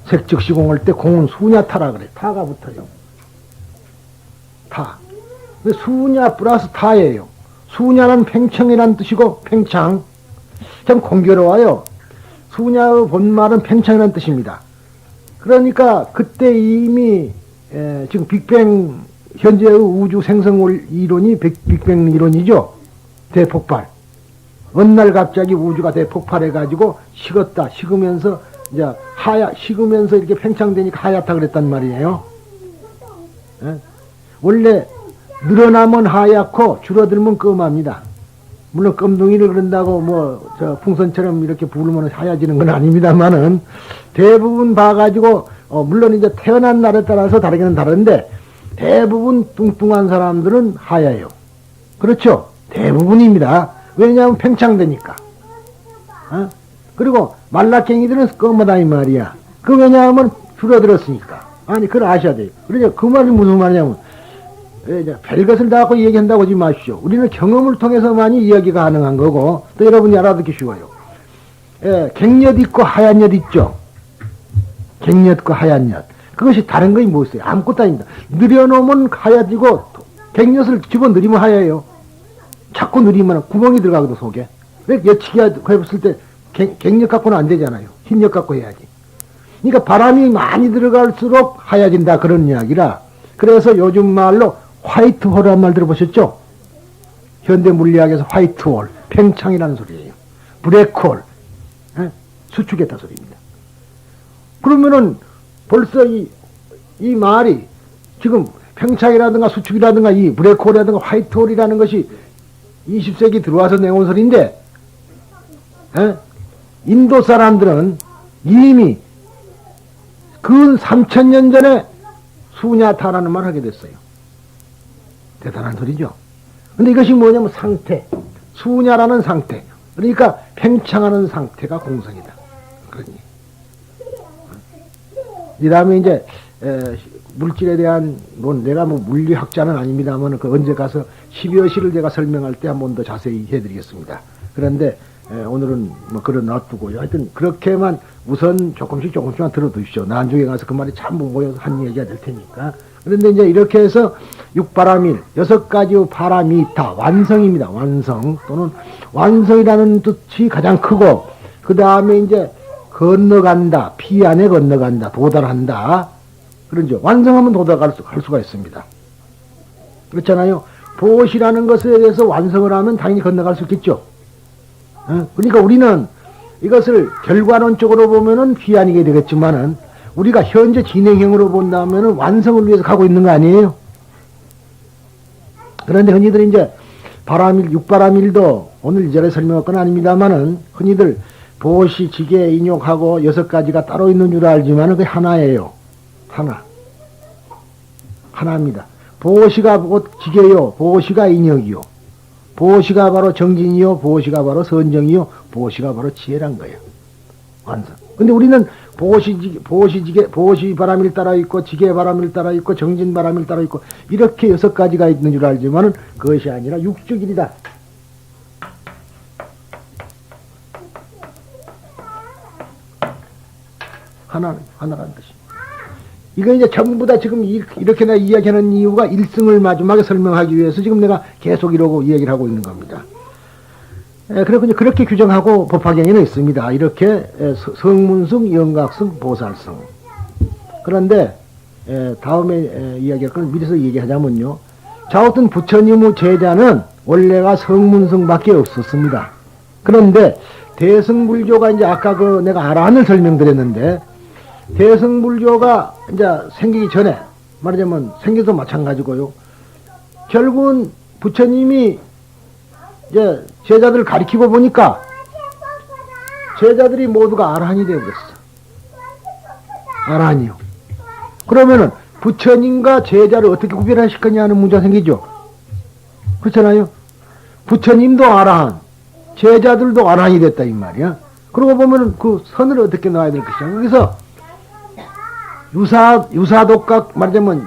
색즉시 공할 때 공은 수냐타라 그래. 타가 붙어요. 타. 수냐 플러스 타예요. 수냐는 팽창이라는 뜻이고 팽창. 참 공교로워요. 수냐의 본말은 팽창이라는 뜻입니다. 그러니까 그때 이미 지금 빅뱅 현재의 우주 생성 이론이 빅뱅 이론이죠. 대폭발. 어느 날 갑자기 우주가 대폭발해가지고 식었다. 식으면서 이제 식으면서 이렇게 팽창되니까 하얗다 그랬단 말이에요. 원래 늘어나면 하얗고 줄어들면 검합니다. 물론 껌둥이를 그런다고 저 풍선처럼 이렇게 부르면 하얘지는 건 아닙니다만은 대부분 봐가지고 물론 이제 태어난 날에 따라서 다르기는 다른데 대부분 뚱뚱한 사람들은 하얘요. 그렇죠? 대부분입니다. 왜냐하면 팽창되니까. 그리고 말라깽이들은 검하다 이 말이야. 왜냐하면 줄어들었으니까. 아니 그걸 아셔야 돼요. 그러니까 그 말이 무슨 말이냐면 별것을 다 갖고 얘기한다고 하지 마십시오. 우리는 경험을 통해서만이 이야기가 가능한 거고 또 여러분이 알아듣기 쉬워요. 갱엿 있고 하얀 엿 있죠. 갱엿과 하얀 엿. 그것이 다른 것이 뭐였어요? 아무것도 아닙니다. 늘여놓으면 하얘지고 갱엿을 집어넣으면 하얘요. 자꾸 늘리면 구멍이 들어가거든 속에. 왜 여치기 해봤을 때 갱엿 갖고는 안 되잖아요. 흰엿 갖고 해야지. 그러니까 바람이 많이 들어갈수록 하얘진다 그런 이야기라. 그래서 요즘 말로 화이트홀이라는 말 들어보셨죠? 현대 물리학에서 화이트홀, 팽창이라는 소리예요. 블랙홀, 수축했다 소리입니다. 그러면은 벌써 이 말이 지금 팽창이라든가 수축이라든가 이 블랙홀이라든가 화이트홀이라는 것이 20세기 들어와서 내온 소리인데, 인도 사람들은 이미 근 3000년 전에 수냐타라는 말을 하게 됐어요. 대단한 소리죠. 근데 이것이 뭐냐면 상태. 수냐라는 상태. 그러니까 팽창하는 상태가 공성이다. 그러니. 이 다음에 이제, 물질에 대한, 내가 물리학자는 아닙니다만, 언제 가서 12여 시를 제가 설명할 때 한 번 더 자세히 해드리겠습니다. 그런데, 오늘은 그런 놔두고요. 하여튼, 그렇게만 우선 조금씩만 들어두십시오. 나중에 가서 그 말이 참 모여서 한 얘기가 될 테니까. 그런데 이제 이렇게 해서 육바라밀, 6가지의 바람이 있다. 완성입니다. 완성. 또는 완성이라는 뜻이 가장 크고, 그 다음에 이제 건너간다. 피 안에 건너간다. 도달한다. 그런죠. 완성하면 할 수가 있습니다. 그렇잖아요. 보시라는 것에 대해서 완성을 하면 당연히 건너갈 수 있겠죠. 그러니까 우리는 이것을 결과론적으로 보면은 피아니게 되겠지만은 우리가 현재 진행형으로 본다면은 완성을 위해서 가고 있는 거 아니에요? 그런데 흔히들 이제 바라밀, 육바라밀도 오늘 이 자리에 설명할 건 아닙니다만은 흔히들 보시, 지계, 인욕하고 6가지가 따로 있는 줄 알지만은 그게 하나예요. 하나입니다. 보시가 곧 지계요, 보시가 인욕이요. 보시가 바로 정진이요, 보시가 바로 선정이요, 보시가 바로 지혜란 거예요. 완성. 근데 우리는 보시 바람일 따라 있고, 지계 바람일 따라 있고, 정진 바람일 따라 있고, 이렇게 6가지가 있는 줄 알지만은 그것이 아니라 육적일이다. 하나라는 뜻입니다. 이거 이제 전부 다 지금 이렇게 내가 이야기하는 이유가 일승을 마지막에 설명하기 위해서 지금 내가 계속 이러고 이야기를 하고 있는 겁니다. 그리고 이제 그렇게 규정하고 법화경에는 있습니다. 이렇게 성문승, 영각승, 보살승. 그런데 다음에 이야기할 걸 미리서 얘기하자면요. 자, 어떤 부처님의 제자는 원래가 성문승밖에 없었습니다. 그런데 대승불교가 이제 아까 내가 아란을 설명드렸는데 대승불교가 이제 생기기 전에 말하자면 생겨도 마찬가지고요. 결국은 부처님이 이제 제자들을 가리키고 보니까 제자들이 모두가 아라한이 되어버렸어. 아라한이요. 그러면은 부처님과 제자를 어떻게 구별하실 거냐 하는 문제가 생기죠. 그렇잖아요. 부처님도 아라한, 제자들도 아라한이 됐다 이 말이야. 그러고 보면은 그 선을 어떻게 놔야 될 것이냐. 그래서 유사독각 말하자면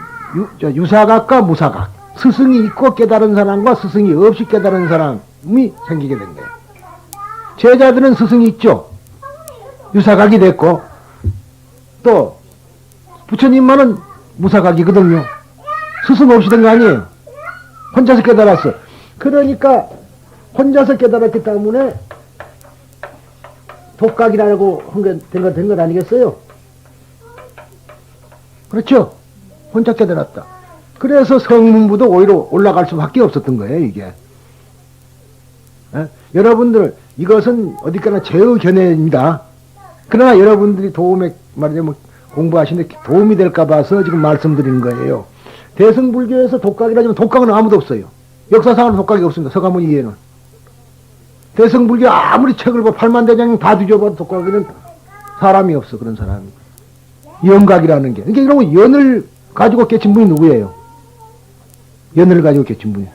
유사각과 무사각, 스승이 있고 깨달은 사람과 스승이 없이 깨달은 사람이 생기게 된 거예요. 제자들은 스승이 있죠. 유사각이 됐고 또 부처님만은 무사각이거든요. 스승 없이 된 거 아니에요. 혼자서 깨달았어. 그러니까 혼자서 깨달았기 때문에 독각이라고 된 것 아니겠어요? 그렇죠? 혼자 깨달았다. 그래서 성문부도 오히려 올라갈 수밖에 없었던 거예요, 이게. 여러분들, 이것은 어디까나 제의 견해입니다. 그러나 여러분들이 말하자면 공부하시는데 도움이 될까 봐서 지금 말씀드리는 거예요. 대승불교에서 독각이라지만 독각은 아무도 없어요. 역사상으로 독각이 없습니다. 서가모니 이해는. 대승불교 아무리 책을 봐, 팔만대장경 다 뒤져봐도 독각에는 사람이 없어, 그런 사람이. 연각이라는 게. 그러니까 이런 연을 가지고 깨친 분이 누구예요? 연을 가지고 깨친 분이.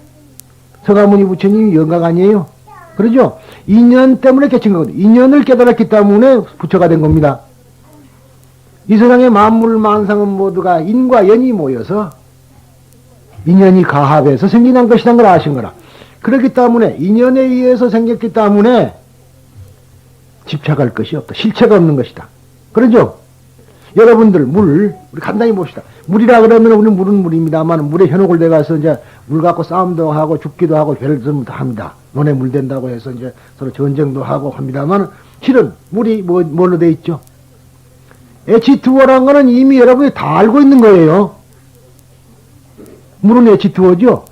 서가모니 부처님이 연각 아니에요? 그러죠? 인연 때문에 깨친 거거든요. 인연을 깨달았기 때문에 부처가 된 겁니다. 이 세상의 만물 만상은 모두가 인과 연이 모여서 인연이 가합해서 생겨난 것이란 걸 아신 거라. 그렇기 때문에 인연에 의해서 생겼기 때문에 집착할 것이 없다. 실체가 없는 것이다. 그러죠? 여러분들 우리 간단히 봅시다. 물이라 그러면 우리는 물은 물입니다만 물에 현혹을 내가서 이제 물 갖고 싸움도 하고 죽기도 하고 별을 다 합니다. 논에 물 된다고 해서 이제 서로 전쟁도 하고 합니다만 실은 물이 뭘로 돼 있죠? H2O란 거는 이미 여러분이 다 알고 있는 거예요. 물은 H2O죠?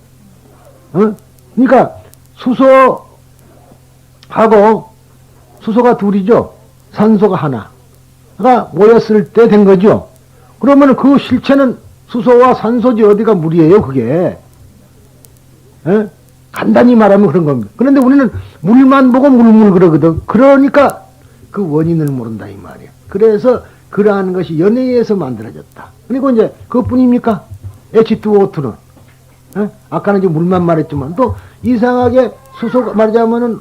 그러니까 수소가 둘이죠? 산소가 하나가 모였을 때 된 거죠? 그러면 그 실체는 수소와 산소지 어디가 물이에요, 그게. 간단히 말하면 그런 겁니다. 그런데 우리는 물만 보고 물물 그러거든. 그러니까 그 원인을 모른다, 이 말이야. 그래서 그러한 것이 연애에서 만들어졌다. 그리고 이제 그것뿐입니까? H2O2는. 아까는 이제 물만 말했지만 또 이상하게 수소가 말하자면은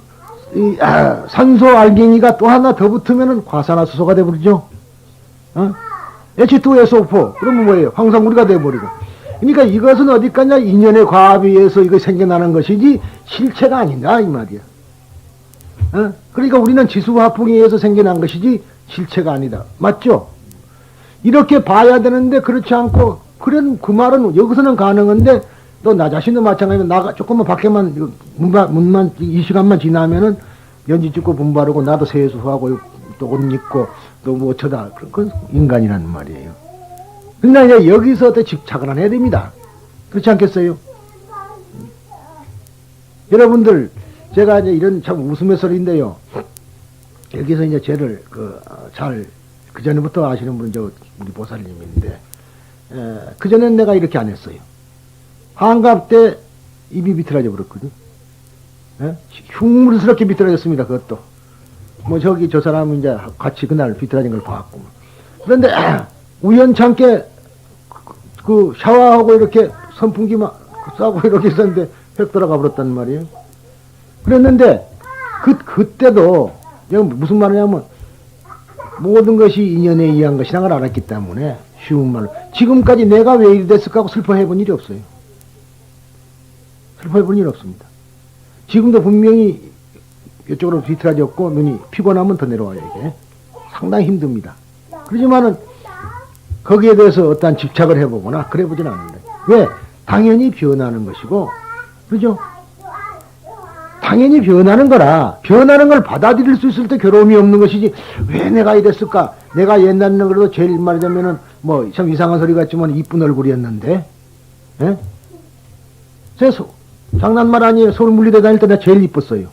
산소 알갱이가 또 하나 더 붙으면은 과산화수소가 돼버리죠. H2SO4 그러면 뭐예요? 황산구리가 돼버리고. 그러니까 이것은 어디까지나 인연의 과합에 의해서 이거 생겨나는 것이지 실체가 아니다, 이 말이야. 그러니까 우리는 지수화풍에 의해서 생겨난 것이지 실체가 아니다. 맞죠? 이렇게 봐야 되는데 그렇지 않고 그 말은 여기서는 가능한데 또 나 자신도 마찬가지로 조금만 밖에만 문만 이 시간만 지나면은 연지 찍고 분바르고 나도 세수하고 또 옷 입고 또 뭐 어쩌다 그건 인간이라는 말이에요. 그러나 이제 여기서 또 집착을 안 해야 됩니다. 그렇지 않겠어요? 여러분들 제가 이제 이런 참 웃음의 소리인데요. 여기서 이제 죄를 그 전에부터 아시는 분은 우리 보살님인데 그 전엔 내가 이렇게 안 했어요. 한갑 때 입이 비틀어져 버렸거든. 흉물스럽게 비틀어졌습니다. 그것도. 뭐 저 사람은 이제 같이 그날 비틀어진 걸 봤고. 그런데 우연찮게 그 샤워하고 이렇게 선풍기만 싸고 이렇게 있었는데 획 돌아가 버렸단 말이에요. 그랬는데 그때도 무슨 말이냐면 모든 것이 인연에 의한 것이라는 걸 알았기 때문에 쉬운 말로 지금까지 내가 왜 이리 됐을까 하고 슬퍼해 본 일이 없어요. 슬퍼해 본 일 없습니다. 지금도 분명히 이쪽으로 비틀어졌고 눈이 피곤하면 더 내려와요. 이게 상당히 힘듭니다. 그렇지만은 거기에 대해서 어떠한 집착을 해보거나 그래 보진 않는데 왜? 당연히 변하는 것이고 그죠? 당연히 변하는 거라 변하는 걸 받아들일 수 있을 때 괴로움이 없는 것이지 왜 내가 이랬을까? 내가 옛날에는 그래도 제일 말하자면은 뭐 참 이상한 소리 같지만 이쁜 얼굴이었는데 예? 장난말 아니에요. 서울 물리대 다닐 때 내가 제일 이뻤어요.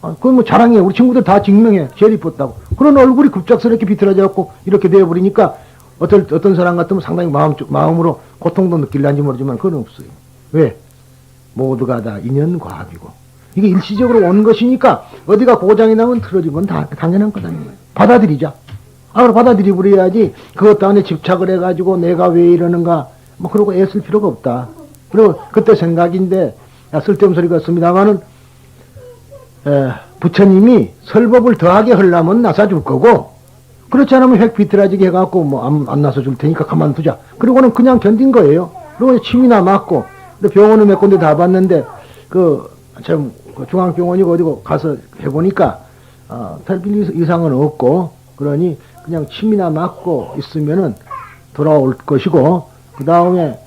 그건 뭐 자랑이에요. 우리 친구들 다 증명해. 제일 이뻤다고. 그런 얼굴이 급작스럽게 비틀어져갖고 이렇게 되어버리니까 어떤 사람 같으면 상당히 마음으로 고통도 느낄는지 모르지만 그건 없어요. 왜? 모두가 다 인연과합이고 이게 일시적으로 온 것이니까 어디가 고장이 나면 틀어진 건 다 당연한 거다. 받아들이자. 그걸 받아들여버려야지 그것 안에 집착을 해가지고 내가 왜 이러는가 뭐 그러고 애쓸 필요가 없다. 그리고 그때 생각인데 쓸데없는 소리가 있습니다만은 부처님이 설법을 더하게 하려면 나서줄 거고 그렇지 않으면 획 비틀어지게 해갖고 뭐 안 나서줄 테니까 가만두자. 그리고는 그냥 견딘 거예요. 그리고 침이나 맞고 병원을 몇 군데 다 봤는데 그 중앙병원이고 어디고 가서 해보니까 별별 이상은 없고 그러니 그냥 침이나 맞고 있으면은 돌아올 것이고 그 다음에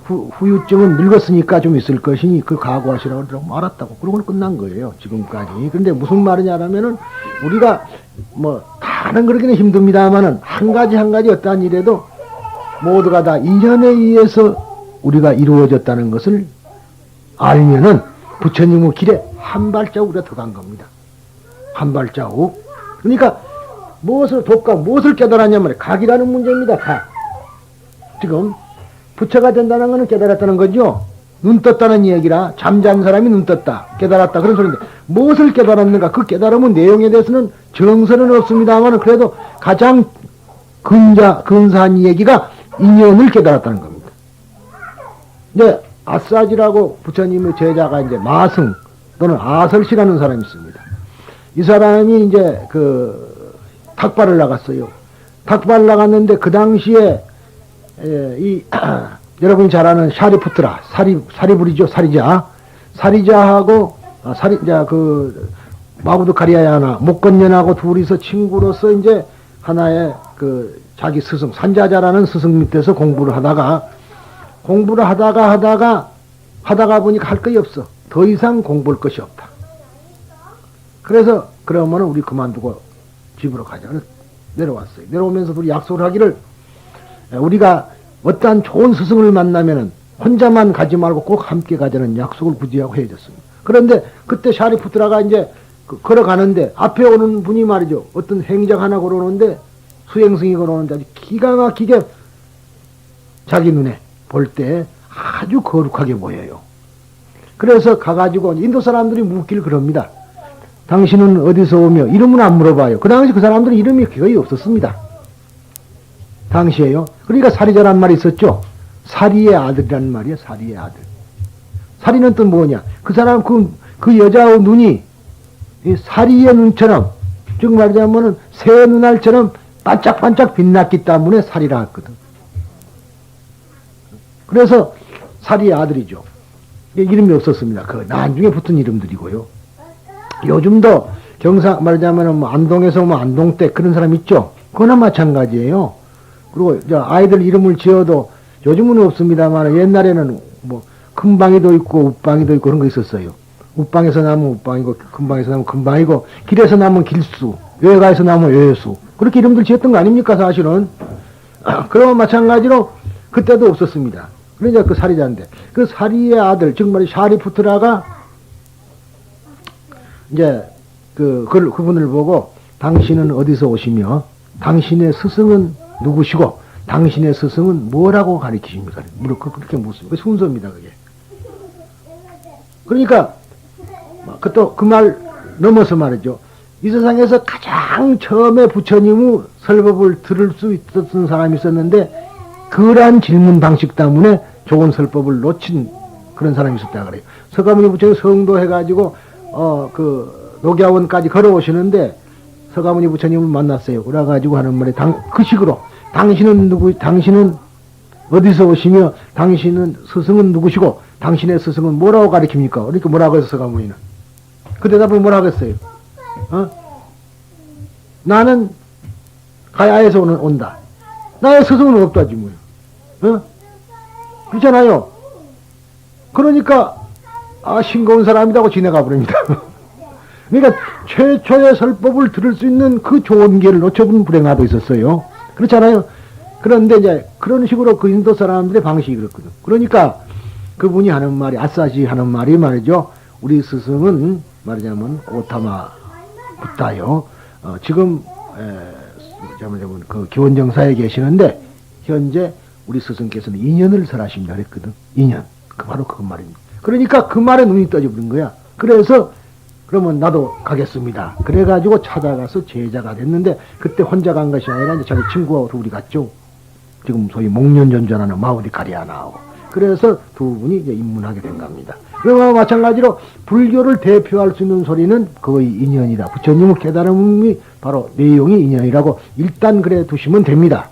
후유증은 늙었으니까 좀 있을 것이니 그 각오하시라고 그러고 알았다고. 그러고는 끝난 거예요. 지금까지. 근데 무슨 말이냐라면은 우리가 뭐 다는 그러기는 힘듭니다만은 한 가지 어떠한 일에도 모두가 다 인연에 의해서 우리가 이루어졌다는 것을 알면은 부처님의 길에 한 발자국 우리가 더 간 겁니다. 한 발자국. 그러니까 무엇을 돕고 무엇을 깨달았냐 말이에요. 각이라는 문제입니다. 각. 지금 부처가 된다는 것은 깨달았다는 거죠. 눈 떴다는 이야기라 잠잔 사람이 눈 떴다 깨달았다 그런 소리인데 무엇을 깨달았는가 그 깨달음의 내용에 대해서는 정설은 없습니다만 그래도 가장 근사한 이야기가 인연을 깨달았다는 겁니다. 이제 아싸지라고 부처님의 제자가 이제 마승 또는 아설씨라는 사람이 있습니다. 이 사람이 이제 닭발을 나갔어요. 닭발 나갔는데 그 당시에 여러분이 잘 아는 샤리푸트라, 사리불이죠, 사리자하고, 마구드 카리아야나, 목건년하고 둘이서 친구로서 이제 하나의 자기 스승, 산자자라는 스승 밑에서 공부를 하다가 보니까 할 것이 없어. 더 이상 공부할 것이 없다. 그래서, 그러면은 우리 그만두고 집으로 가자. 내려왔어요. 내려오면서 둘이 약속을 하기를, 우리가 어떠한 좋은 스승을 만나면은 혼자만 가지 말고 꼭 함께 가자는 약속을 부지하고 헤어졌습니다. 그런데 그때 샤리푸트라가 이제 걸어가는데 앞에 오는 분이 말이죠. 어떤 행적 하나 걸어오는데 수행승이 걸어오는데 아주 기가 막히게 자기 눈에 볼 때 아주 거룩하게 보여요. 그래서 가가지고 인도 사람들이 묻기를 그럽니다. 당신은 어디서 오며 이름은 안 물어봐요. 그 당시 그 사람들은 이름이 거의 없었습니다. 당시에요. 그러니까 사리자란 말이 있었죠. 사리의 아들이라는 말이에요. 사리의 아들. 사리는 또 뭐냐? 그 사람 그 여자의 눈이 이 사리의 눈처럼 즉 말하자면은 새 눈알처럼 반짝반짝 빛났기 때문에 사리라 했거든. 그래서 사리의 아들이죠. 이름이 없었습니다. 그 나중에 붙은 이름들이고요. 요즘도 경상 말하자면은 뭐 안동에서 뭐 안동댁 그런 사람 있죠. 그거나 마찬가지예요. 그리고 아이들 이름을 지어도 요즘은 없습니다만 옛날에는 뭐 큰방이도 있고 웃방이도 있고 그런 거 있었어요. 웃방에서 나면 웃방이고 큰방에서 나면 큰방이고 길에서 나면 길수, 외가에서 나면 외수 그렇게 이름들 지었던 거 아닙니까 사실은. 그러면 마찬가지로 그때도 없었습니다. 그러니까 그 사리자인데 그 사리의 아들 즉 말이 샤리푸트라가 이제 그분을 보고 당신은 어디서 오시며 당신의 스승은 누구시고 당신의 스승은 뭐라고 가르치십니까? 그렇게 묻습니다. 순서입니다, 그게. 그러니까 그 말 넘어서 말이죠. 이 세상에서 가장 처음에 부처님의 설법을 들을 수 있었던 사람이 있었는데 그러한 질문 방식 때문에 좋은 설법을 놓친 그런 사람이 있었다 그래요. 서가모니 부처님 성도 해가지고 녹야원까지 걸어오시는데 서가모니 부처님을 만났어요. 그래가지고 하는 말이 그 식으로 당신은 어디서 오시며 당신은 스승은 누구시고 당신의 스승은 뭐라고 가르칩니까? 그러니까 뭐라고 해서 서가모니는 그 대답을 뭐라고 했어요? 나는 가야에서 온다. 나의 스승은 없다지 뭐요. 그렇잖아요. 그러니까 싱거운 사람이라고 지내가 버립니다. 그러니까 최초의 설법을 들을 수 있는 그 좋은 기회를 놓쳐본 불행아도 있었어요. 그렇잖아요. 그런데 이제 그런 식으로 그 인도 사람들의 방식이 그렇거든. 그러니까 그분이 하는 말이 아싸시 하는 말이 말이죠. 우리 스승은 말하자면 오타마 붓다요. 지금 그 기원정사에 계시는데 현재 우리 스승께서는 2년을 설하십니다 그랬거든. 2년. 바로 그 말입니다. 그러니까 그 말에 눈이 떠져버린 거야. 그래서 그러면 나도 가겠습니다. 그래가지고 찾아가서 제자가 됐는데 그때 혼자 간 것이 아니라 이제 자기 친구하고 둘이 갔죠. 지금 소위 목련전전하는 마우디 카리아나하고. 그래서 두 분이 이제 입문하게 된 겁니다. 그러나 마찬가지로 불교를 대표할 수 있는 소리는 거의 인연이다. 부처님의 깨달음이 바로 내용이 인연이라고 일단 그래 두시면 됩니다.